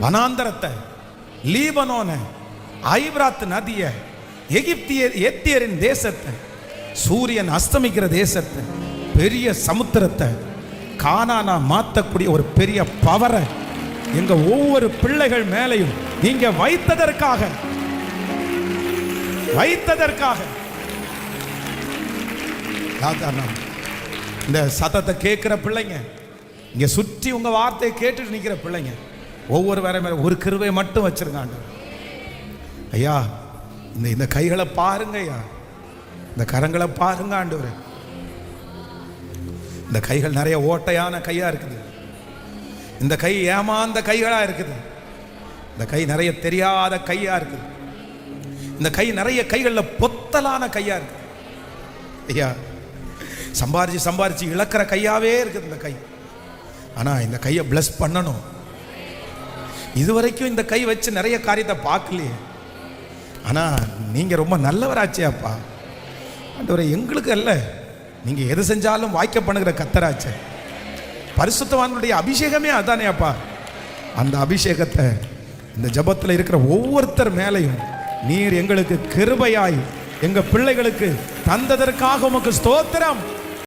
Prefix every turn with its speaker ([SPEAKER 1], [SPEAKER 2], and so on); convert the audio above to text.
[SPEAKER 1] வனாந்தரத்தை, லீபனோன, ஐப்ராத் நதிய, எத்தியரின் தேசத்தை, சூரியன் அஸ்தமிக்கிற தேசத்தை, பெரிய சமுத்திரத்தை கானானா மாற்றக்கூடிய ஒரு பெரிய பவரை எங்க ஒவ்வொரு பிள்ளைகள் மேலையும் நீங்க வைத்ததற்காக இந்த சத்தத்தை கேட்கிற பிள்ளைங்க, இங்க சுற்றி உங்க வார்த்தையை கேட்டு நிக்கிற பிள்ளைங்க, ஒவ்வொரு வேற மேல ஒரு கிருபை மட்டும் வச்சிருக்காங்க ஐயா. இந்த கைகளை பாருங்க ஐயா, இந்த கரங்களை பாருங்க ஆண்டவரே. இந்த கைகள் நிறைய ஓட்டையான கையா இருக்குது. இந்த கை ஏமாந்த கைகளா இருக்குது. இந்த கை நிறைய தெரியாத கையா இருக்குது. இந்த கை நிறைய கைகளில் பொத்தலான கையா இருக்கு ஐயா. சம்பாரிச்சு இழக்கிற கையாவே இருக்குது இந்த கை. ஆனா இந்த கையை பிளஸ் பண்ணணும். இதுவரைக்கும் இந்த கை வச்சு நிறைய காரியத்தை பார்க்கலையே. ஆனா நீங்க ரொம்ப நல்லவராச்சே அப்பா. ஆண்டவரே, எங்களுக்கு அல்ல, நீங்க எது செஞ்சாலும் வாய்க்க பண்ணுகிற கர்த்தராச்சே. பரிசுத்தவான்களுடைய அபிஷேகமே அதானே அப்பா. அந்த அபிஷேகத்தை இந்த ஜபத்தில் இருக்கிற ஒவ்வொருத்தர் மேலையும் நீர் எங்களுக்கு கிருபையாய் எங்க பிள்ளைகளுக்கு தந்ததற்காக உமக்கு ஸ்தோத்திரம்.